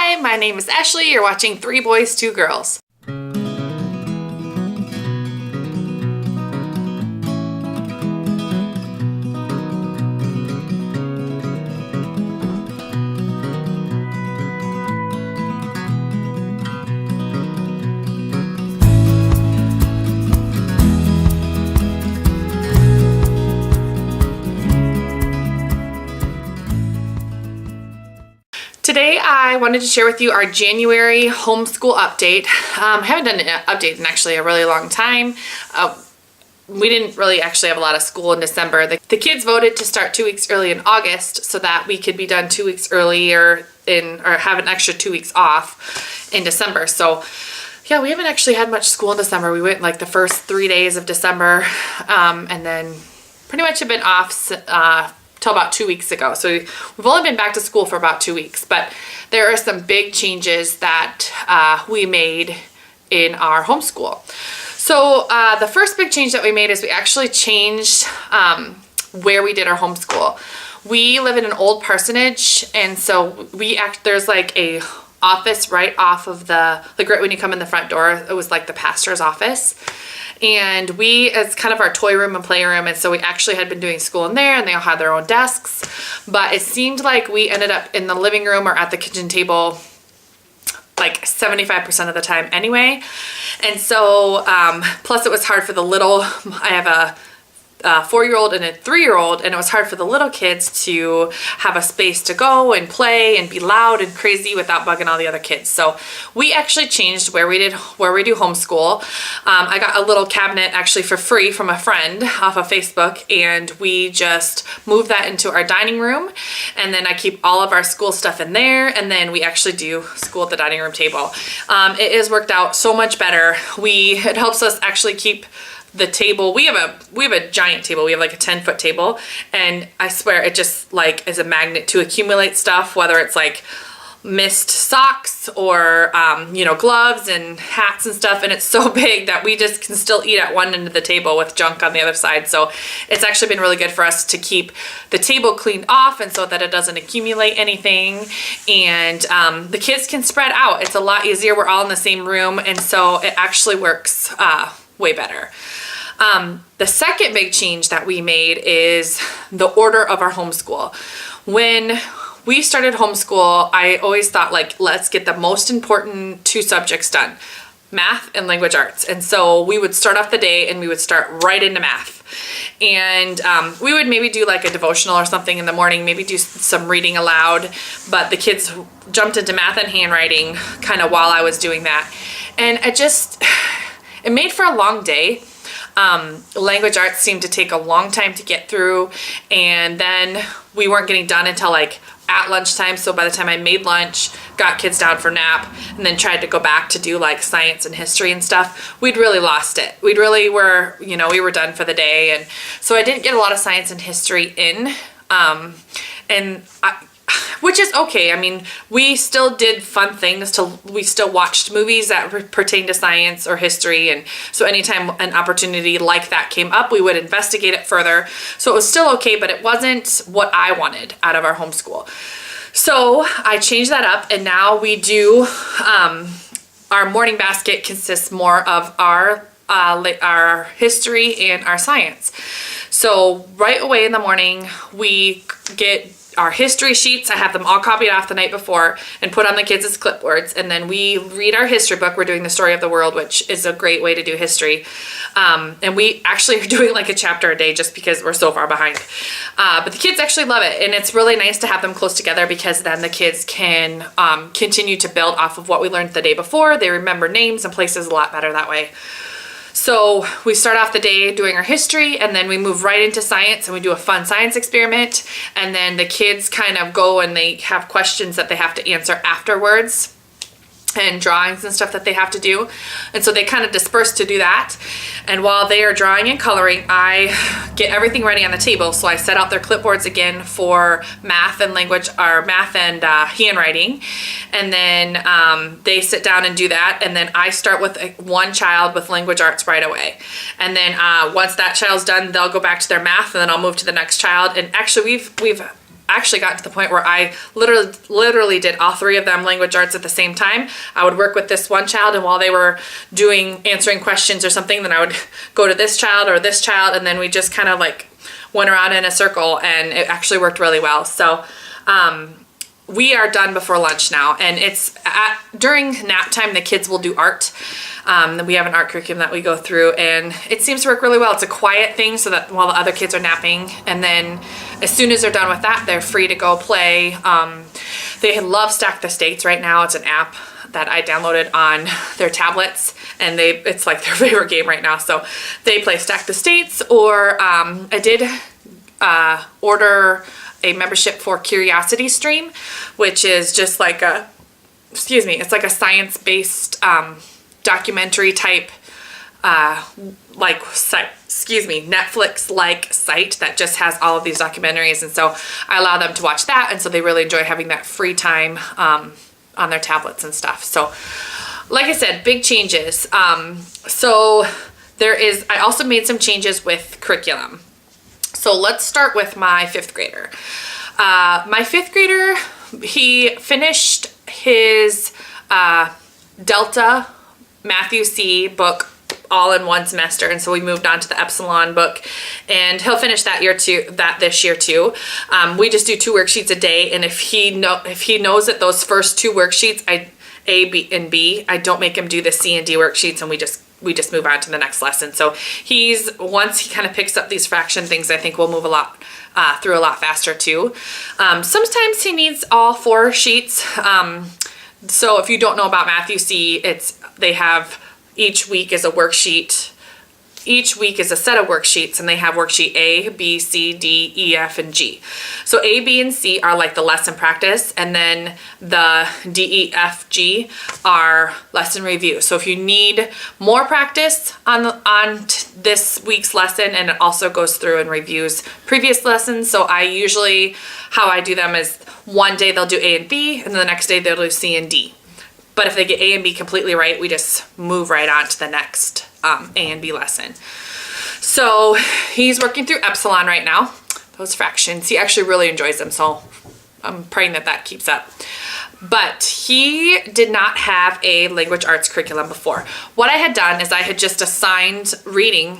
Hi, my name is Ashley. You're watching Three Boys, Two Girls. Today I wanted to share with you our January homeschool update. I haven't done an update in actually a really long time. We didn't really actually have a lot of school in December. The kids voted to start 2 weeks early in August so that we could be done 2 weeks earlier or have an extra 2 weeks off in December. So yeah, we haven't actually had much school in December. We went like the first 3 days of December and then pretty much have been off till about 2 weeks ago. So we've only been back to school for about 2 weeks, but there are some big changes that we made in our homeschool. So the first big change that we made is we actually changed where we did our homeschool. We live in an old parsonage, and so there's like a office right off of like right when you come in the front door. It was like the pastor's office. And it's kind of our toy room and playroom, and so we actually had been doing school in there, and they all had their own desks, but it seemed like we ended up in the living room or at the kitchen table like 75% of the time anyway. And so plus it was hard for the little, I have a 4-year-old and a 3-year-old, and it was hard for the little kids to have a space to go and play and be loud and crazy without bugging all the other kids. So we actually changed where we do homeschool. I got a little cabinet actually for free from a friend off of Facebook, and we just moved that into our dining room, and then I keep all of our school stuff in there, and then we actually do school at the dining room table. It has worked out so much better. It helps us actually keep the table. We have a giant table. We have like a 10-foot table, and I swear it just like is a magnet to accumulate stuff, whether it's like missed socks or gloves and hats and stuff, and it's so big that we just can still eat at one end of the table with junk on the other side. So it's actually been really good for us to keep the table cleaned off, and so that it doesn't accumulate anything, and the kids can spread out. It's a lot easier. We're all in the same room, and so it actually works way better. The second big change that we made is the order of our homeschool. When we started homeschool, I always thought like, let's get the most important 2 subjects done, math and language arts. And so we would start off the day and we would start right into math. And we would maybe do like a devotional or something in the morning, maybe do some reading aloud, but the kids jumped into math and handwriting kind of while I was doing that. And it made for a long day. Language arts seemed to take a long time to get through, and then we weren't getting done until like at lunchtime. So by the time I made lunch, got kids down for nap, and then tried to go back to do like science and history and stuff, we'd really lost it. We were done for the day. And so I didn't get a lot of science and history in, which is okay. I mean, we still did fun things. We still watched movies that pertain to science or history, and so anytime an opportunity like that came up, we would investigate it further. So it was still okay, but it wasn't what I wanted out of our homeschool. So I changed that up, and now we do, our morning basket consists more of our history and our science. So right away in the morning, we get our history sheets. I have them all copied off the night before and put on the kids as clipboards, and then we read our history book. We're doing the story of the world, which is a great way to do history. And we actually are doing like a chapter a day just because we're so far behind. But the kids actually love it, and it's really nice to have them close together because then the kids can continue to build off of what we learned the day before. They remember names and places a lot better that way. So we start off the day doing our history, and then we move right into science, and we do a fun science experiment, and then the kids kind of go and they have questions that they have to answer afterwards, and drawings and stuff that they have to do. And so they kind of disperse to do that. And while they are drawing and coloring, I get everything ready on the table. So I set out their clipboards again for math and language, or math and handwriting. And then they sit down and do that. And then I start with one child with language arts right away. And then once that child's done, they'll go back to their math, and then I'll move to the next child. And actually we've actually gotten to the point where I literally did all three of them language arts at the same time. I would work with this one child, and while they were answering questions or something, then I would go to this child or this child, and then we just kind of like went around in a circle, and it actually worked really well. So we are done before lunch now, and it's during nap time the kids will do art. We have an art curriculum that we go through, and it seems to work really well. It's a quiet thing so that while the other kids are napping, and then as soon as they're done with that, they're free to go play. They love Stack the States right now. It's an app that I downloaded on their tablets, and it's like their favorite game right now. So they play Stack the States, or I did order a membership for Curiosity Stream, which is just like it's like a science-based documentary type Netflix-like site that just has all of these documentaries, and so I allow them to watch that, and so they really enjoy having that free time on their tablets and stuff. So like I said, big changes. So I also made some changes with curriculum. So let's start with my 5th grader. My 5th grader, he finished his Delta Matthew C book all in one semester, and so we moved on to the Epsilon book, and he'll finish that this year too. We just do 2 worksheets a day, and if he knows that those first 2 worksheets, A, B, and B, I don't make him do the C and D worksheets, and we just move on to the next lesson. So once he kind of picks up these fraction things, I think we'll move through a lot faster too. Sometimes he needs all 4 sheets. So if you don't know about Matthew C, they have each week is a worksheet. Each week is a set of worksheets, and they have worksheet A, B, C, D, E, F, and G. So A, B, and C are like the lesson practice, and then the D, E, F, G are lesson review. So if you need more practice on this week's lesson, and it also goes through and reviews previous lessons. So how I do them is one day they'll do A and B, and then the next day they'll do C and D. But if they get A and B completely right, we just move right on to the next A and B lesson. So he's working through Epsilon right now, those fractions. He actually really enjoys them, so I'm praying that keeps up. But he did not have a language arts curriculum before. What I had done is I had just assigned reading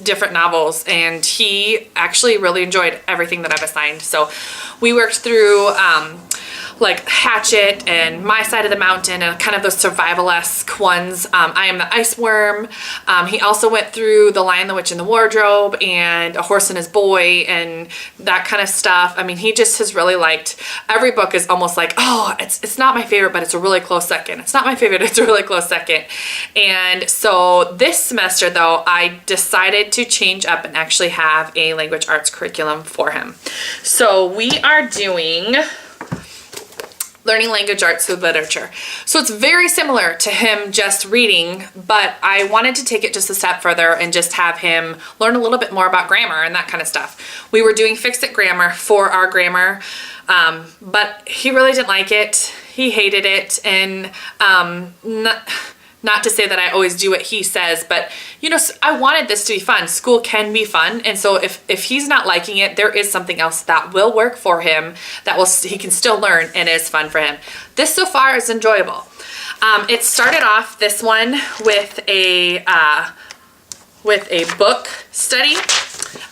different novels, and he actually really enjoyed everything that I've assigned. So we worked through like Hatchet and My Side of the Mountain, and kind of those survival-esque ones. I Am the Ice Worm. He also went through The Lion, the Witch, and the Wardrobe, and A Horse and His Boy, and that kind of stuff. I mean, he just has really liked, every book is almost like, oh, it's not my favorite, but it's a really close second. It's not my favorite, it's a really close second. And so this semester, though, I decided to change up and actually have a language arts curriculum for him. So we are doing learning language arts through literature. So it's very similar to him just reading, but I wanted to take it just a step further and just have him learn a little bit more about grammar and that kind of stuff. We were doing fix-it grammar for our grammar, but he really didn't like it. He hated it, and not to say that I always do what he says, but you know, I wanted this to be fun. School can be fun, and so if he's not liking it, there is something else that will work for him he can still learn and is fun for him. This so far is enjoyable. It started off this one with a book study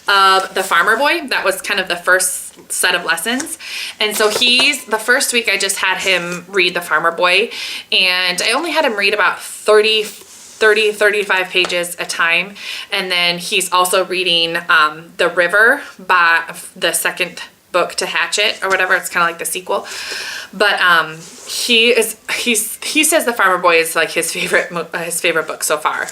of The Farmer Boy. That was kind of the first set of lessons. And so the first week I just had him read The Farmer Boy, and I only had him read about 35 pages a time. And then he's also reading The River, by the second book to Hatchet or whatever. It's kind of like the sequel. But he says The Farmer Boy is like his favorite book so far.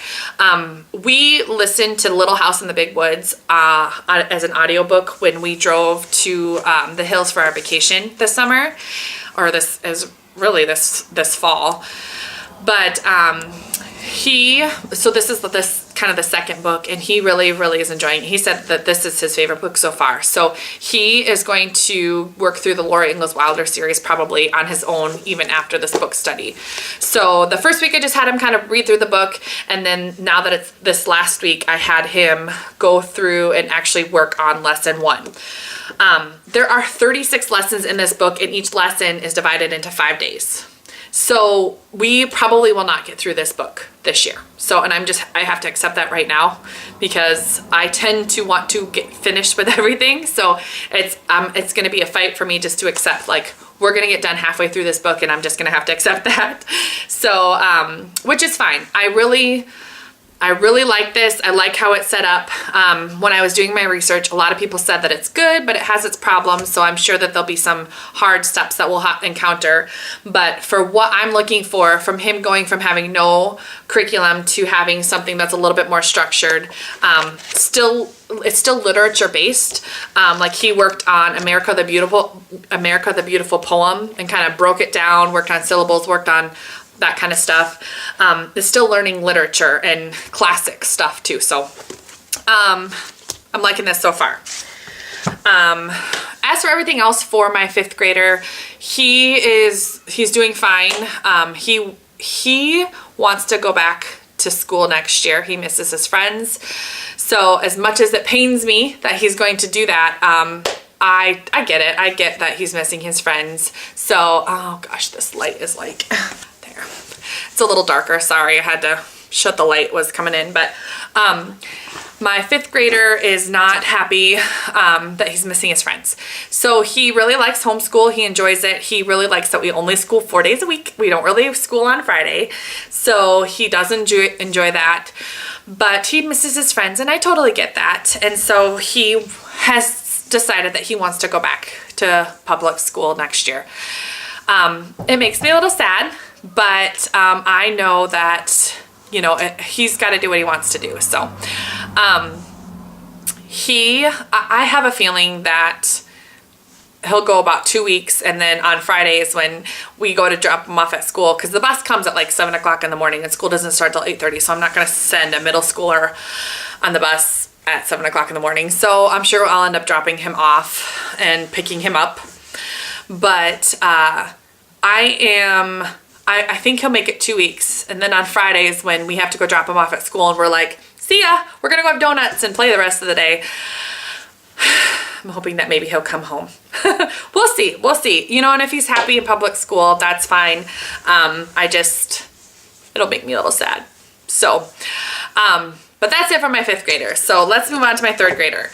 We listened to Little House in the Big Woods as an audiobook when we drove to the hills for our vacation this summer, or this fall. But so this is this kind of the second book, and he really is enjoying it. He said that this is his favorite book so far. So he is going to work through the Laura Ingalls Wilder series probably on his own even after this book study. So the first week I just had him kind of read through the book, and then now that it's this last week, I had him go through and actually work on lesson 1. There are 36 lessons in this book, and each lesson is divided into 5 days. So we probably will not get through this book this year. So, and I have to accept that right now because I tend to want to get finished with everything. So it's going to be a fight for me just to accept, like, we're going to get done halfway through this book and I'm just going to have to accept that. So, which is fine. I really like this. I like how it's set up. When I was doing my research, a lot of people said that it's good, but it has its problems. So I'm sure that there'll be some hard steps that we'll encounter. But for what I'm looking for, from him going from having no curriculum to having something that's a little bit more structured, it's still literature based. Like he worked on America the Beautiful poem and kind of broke it down, worked on syllables, worked on that kind of stuff. Is still learning literature and classic stuff too. So I'm liking this so far. As for everything else for my 5th grader, he's doing fine. He wants to go back to school next year. He misses his friends. So as much as it pains me that he's going to do that, I get it. I get that he's missing his friends. So, oh gosh, this light is like, there. It's a little darker. Sorry, I had to shut the light was coming in. But my 5th grader is not happy that he's missing his friends. So he really likes homeschool. He enjoys it. He really likes that we only school 4 days a week. We don't really school on Friday. So he does enjoy that. But he misses his friends, and I totally get that. And so he has decided that he wants to go back to public school next year. It makes me a little sad, but I know that, you know, he's got to do what he wants to do. So I have a feeling that he'll go about 2 weeks, and then on Fridays when we go to drop him off at school, because the bus comes at like 7 o'clock in the morning and school doesn't start till 8:30, so I'm not going to send a middle schooler on the bus at 7 o'clock in the morning. So I'm sure I'll end up dropping him off and picking him up. But I think he'll make it 2 weeks. And then on Fridays when we have to go drop him off at school and we're like, see ya, we're going to go have donuts and play the rest of the day, I'm hoping that maybe he'll come home. We'll see. You know, and if he's happy in public school, that's fine. It'll make me a little sad. So, but that's it for my 5th grader. So let's move on to my 3rd grader.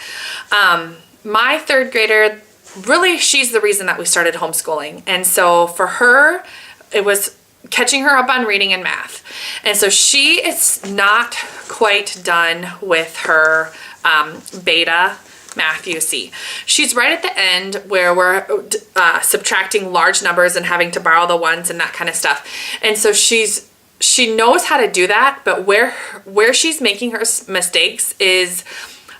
My 3rd grader, really, she's the reason that we started homeschooling. And so for her, it was catching her up on reading and math. And so she is not quite done with her beta math UC. She's right at the end where we're subtracting large numbers and having to borrow the ones and that kind of stuff. And so she knows how to do that, but where she's making her mistakes is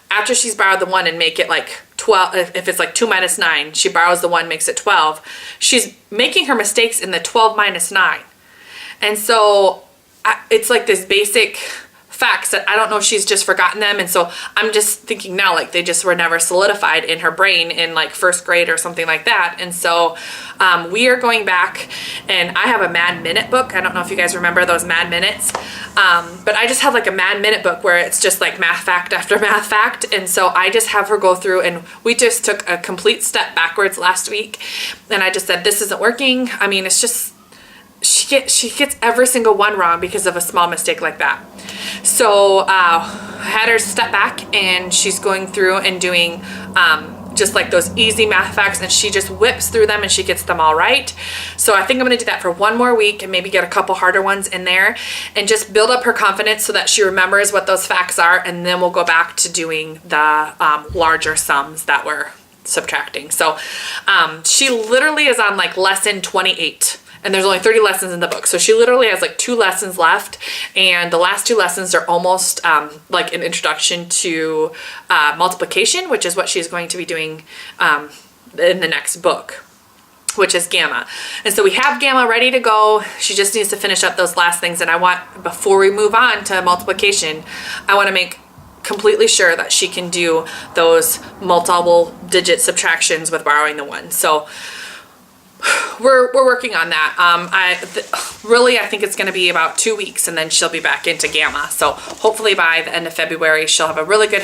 after she's borrowed the 1 and make it like 12, if it's like 2 minus 9, she borrows the 1, makes it 12. She's making her mistakes in the 12 minus 9. And so it's like this basic facts that I don't know if she's just forgotten them. And so I'm just thinking now, like they just were never solidified in her brain in like 1st grade or something like that. And so we are going back, and I have a Mad Minute book. I don't know if you guys remember those Mad Minutes. But I just have like a Mad Minute book where it's just like math fact after math fact. And so I just have her go through, and we just took a complete step backwards last week. And I just said, this isn't working. I mean, it's just, she gets every single one wrong because of a small mistake like that. So I had her step back, and she's going through and doing just like those easy math facts, and she just whips through them and she gets them all right. So I think I'm going to do that for 1 more week and maybe get a couple harder ones in there and just build up her confidence so that she remembers what those facts are, and then we'll go back to doing the larger sums that we're subtracting. So she literally is on like lesson 28. And there's only 30 lessons in the book. So she literally has like 2 lessons left. And the last 2 lessons are almost like an introduction to multiplication, which is what she's going to be doing in the next book. which is Gamma. And so we have Gamma ready to go. She just needs to finish up those last things. And I want, before we move on to multiplication, I want to make completely sure that she can do those multiple digit subtractions with borrowing the one. So we're working on that. I think it's going to be about 2 weeks, and then she'll be back into Gamma. So hopefully by the end of February, she'll have a really good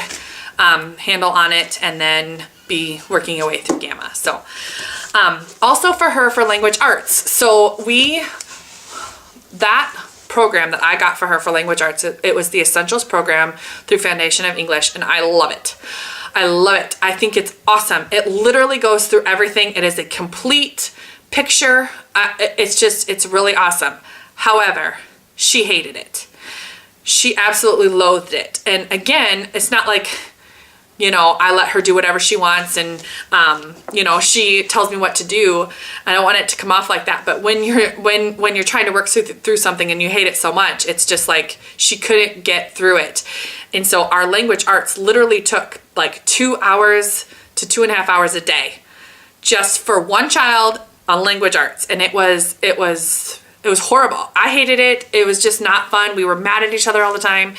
handle on it, and then be working her way through Gamma. So also for her, for language arts. So that program that I got for her for language arts, it was the Essentials program through Foundation of English, and I love it. I love it. I think it's awesome. It literally goes through everything. It is a complete picture. It's really awesome. However, she hated it. She absolutely loathed it. And again, it's not like, I let her do whatever she wants, and she tells me what to do. I don't want it to come off like that. But when you're trying to work through something and you hate it so much, it's just like she couldn't get through it. And so our language arts literally took like 2 hours to 2.5 hours a day just for one child on language arts. And it was horrible. I hated it. It was just not fun. We were mad at each other all the time.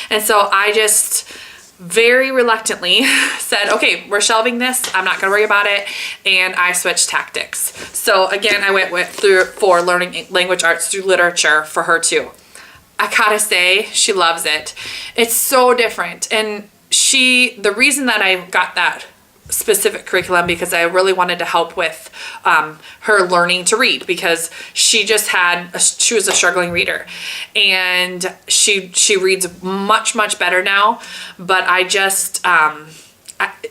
And so I just very reluctantly said, okay, we're shelving this. I'm not going to worry about it. And I switched tactics. So again, I went through for learning language arts through literature for her too. I gotta say, she loves it. It's so different. And the reason that I got that specific curriculum, because I really wanted to help with her learning to read, because she was a struggling reader, and she reads much, much better now, but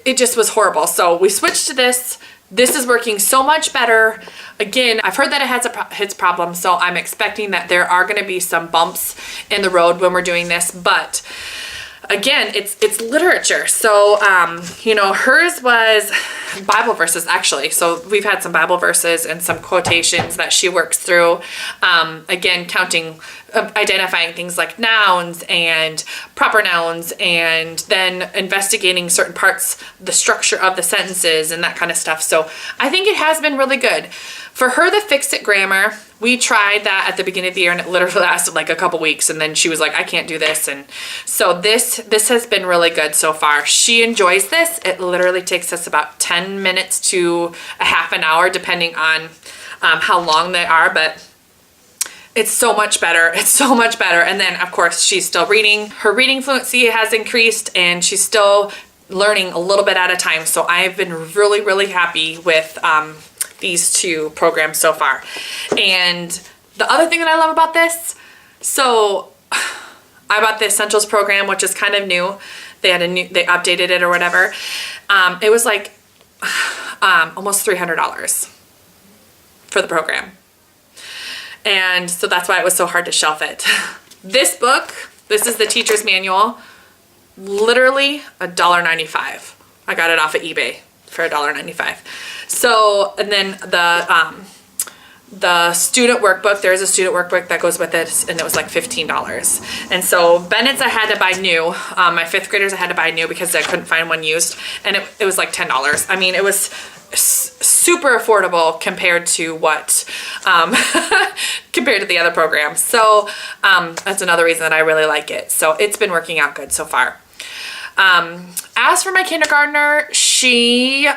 it just was horrible. So we switched to this. This is working so much better. Again, I've heard that it has its problems, so I'm expecting that there are going to be some bumps in the road when we're doing this, but again, it's literature. So, hers was Bible verses, actually. So we've had some Bible verses and some quotations that she works through. Again, identifying things like nouns and proper nouns, and then investigating certain parts, the structure of the sentences and that kind of stuff. So I think it has been really good. For her, the Fix-It grammar, we tried that at the beginning of the year, and it literally lasted like a couple weeks, and then she was like, I can't do this. And so this has been really good so far. She enjoys this. It literally takes us about 10 minutes to a half an hour, depending on how long they are, but it's so much better. It's so much better. And then, of course, she's still reading. Her reading fluency has increased, and she's still learning a little bit at a time. So I've been really, really happy with these two programs so far. And the other thing that I love about this, so I bought the Essentials program, which is kind of new. They updated it or whatever. It was like almost $300 for the program. And so that's why it was so hard to shelf it. This book, this is the teacher's manual, literally $1.95. I got it off of eBay for $1.95. So, and then the student workbook, there's a student workbook that goes with it, and it was like $15. And so Bennett's I had to buy new. My fifth graders I had to buy new because I couldn't find one used, and it was like $10. I mean, it was super affordable compared to what compared to the other programs. So that's another reason that I really like it. So it's been working out good so far. As for my kindergartner, she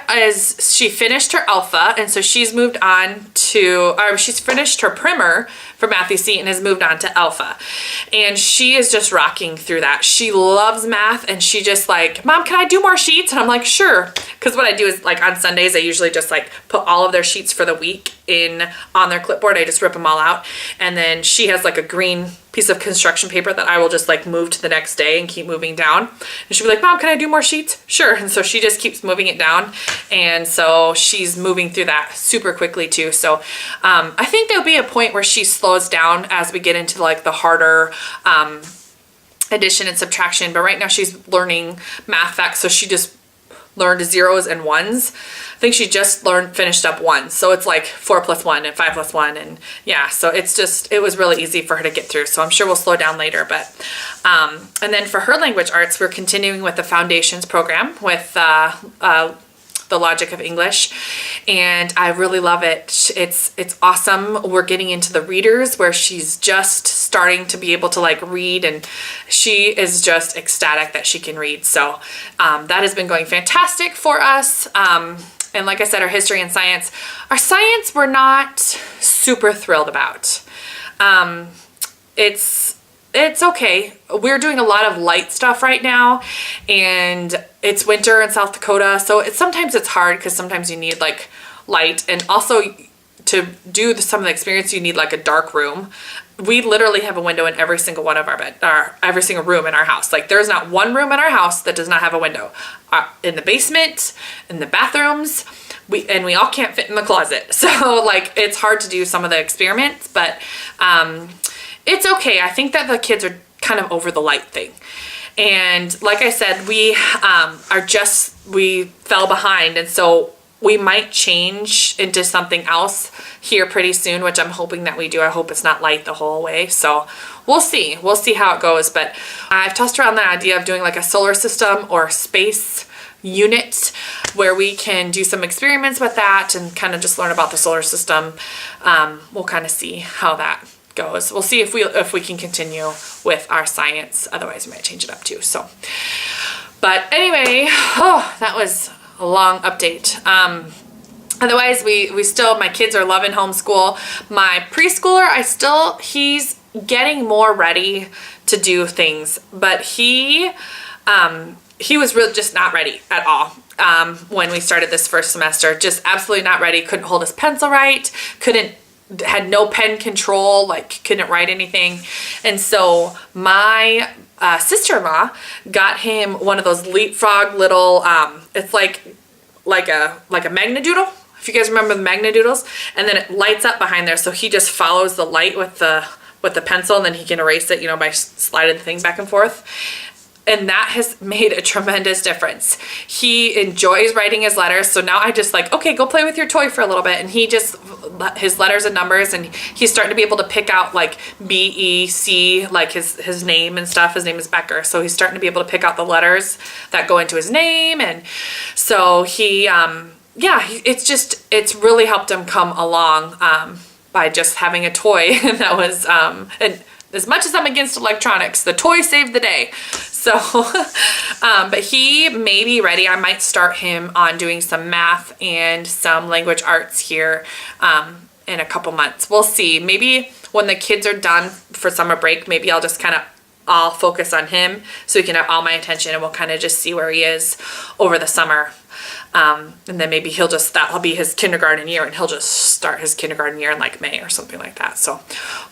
finished her alpha, and so she's moved on to, she's finished her primer for Matthew C and has moved on to alpha. And she is just rocking through that. She loves math, and she just like, Mom, can I do more sheets? And I'm like, sure. Because what I do is like on Sundays, I usually just like put all of their sheets for the week on their clipboard. I just rip them all out. And then she has like a green piece of construction paper that I will just like move to the next day and keep moving down. And she'll be like, Mom, can I do more sheets? Sure. And so she just keeps moving it down. And so she's moving through that super quickly too. So I think there'll be a point where she slows down as we get into like the harder addition and subtraction. But right now she's learning math facts. So she just learned zeros and ones. I think she just finished up one. So it's like 4 + 1 and 5 + 1. And yeah, so it was really easy for her to get through. So I'm sure we'll slow down later. But, and then for her language arts, we're continuing with the foundations program with the logic of English, and I really love it. It's awesome. We're getting into the readers where she's just starting to be able to like read, and she is just ecstatic that she can read. So that has been going fantastic for us. And like I said, our history and science, we're not super thrilled about. It's okay. We're doing a lot of light stuff right now, and it's winter in South Dakota, so sometimes it's hard because sometimes you need like light, and also to do some of the experience you need like a dark room. We literally have a window in every single one of every single room in our house. Like there's not one room in our house that does not have a window. In the basement, in the bathrooms, we all can't fit in the closet. So like it's hard to do some of the experiments, but it's okay. I think that the kids are kind of over the light thing. And like I said, we fell behind, and so we might change into something else here pretty soon, which I'm hoping that we do. I hope it's not light the whole way. So we'll see. We'll see how it goes. But I've tossed around the idea of doing like a solar system or space unit where we can do some experiments with that and kind of just learn about the solar system. We'll kind of see how that goes. We'll see if we can continue with our science. Otherwise, we might change it up too. So, but anyway, that was a long update. Otherwise, we still, my kids are loving homeschool. My preschooler, he's getting more ready to do things, but he was really just not ready at all. When we started this first semester, just absolutely not ready. Couldn't hold his pencil right. Had no pen control, like couldn't write anything. And so my sister-in-law got him one of those leapfrog little, it's like a Magnadoodle, if you guys remember the Magnadoodles, and then it lights up behind there, so he just follows the light with the pencil, and then he can erase it, by sliding the thing back and forth. And that has made a tremendous difference. He enjoys writing his letters. So now I just okay, go play with your toy for a little bit. And he just, his letters and numbers, and he's starting to be able to pick out B-E-C, his name and stuff. His name is Becker. So he's starting to be able to pick out the letters that go into his name. And so he, it's really helped him come along by just having a toy that was, and as much as I'm against electronics, the toy saved the day. So, but he may be ready. I might start him on doing some math and some language arts here in a couple months. We'll see. Maybe when the kids are done for summer break, maybe I'll just I'll focus on him so he can have all my attention, and we'll kind of just see where he is over the summer. And then maybe that'll be his kindergarten year, and he'll just start his kindergarten year in May or something like that. So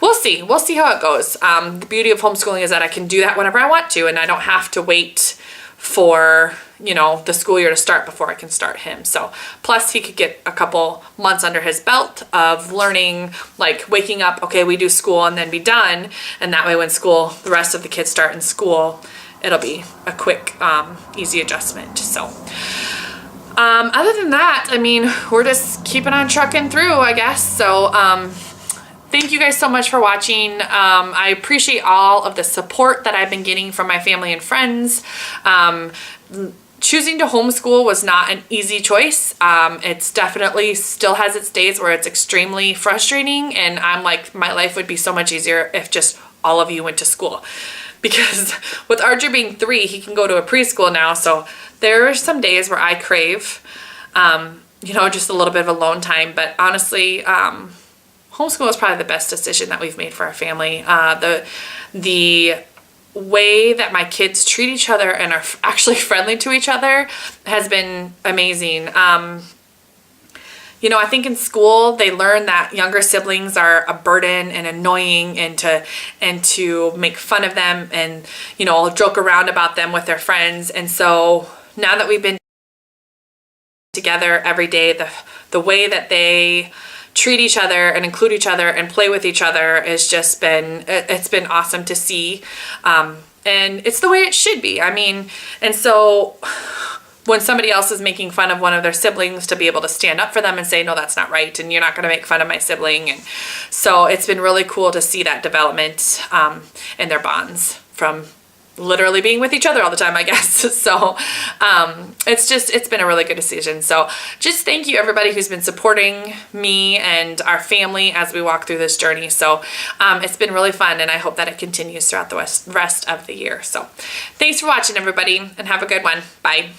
we'll see how it goes. The beauty of homeschooling is that I can do that whenever I want to, and I don't have to wait for, the school year to start before I can start him. So plus he could get a couple months under his belt of learning, waking up, okay, we do school and then be done. And that way when the rest of the kids start in school, it'll be a quick, easy adjustment. So other than that, we're just keeping on trucking through, I guess. So thank you guys so much for watching. I appreciate all of the support that I've been getting from my family and friends. Choosing to homeschool was not an easy choice. It's definitely still has its days where it's extremely frustrating, and I'm my life would be so much easier if just all of you went to school. Because with Archer being 3, he can go to a preschool now, so there are some days where I crave, just a little bit of alone time. But honestly, homeschool is probably the best decision that we've made for our family. The way that my kids treat each other and are actually friendly to each other has been amazing. I think in school they learn that younger siblings are a burden and annoying, and to make fun of them and, joke around about them with their friends. And so now that we've been together every day, the way that they treat each other and include each other and play with each other has just it's been awesome to see. And it's the way it should be. And so when somebody else is making fun of one of their siblings, to be able to stand up for them and say, no, that's not right, and you're not going to make fun of my sibling. And so it's been really cool to see that development in their bonds from literally being with each other all the time, I guess. So it's been a really good decision. So just thank you everybody who's been supporting me and our family as we walk through this journey. So it's been really fun, and I hope that it continues throughout the rest of the year. So thanks for watching, everybody, and have a good one. Bye.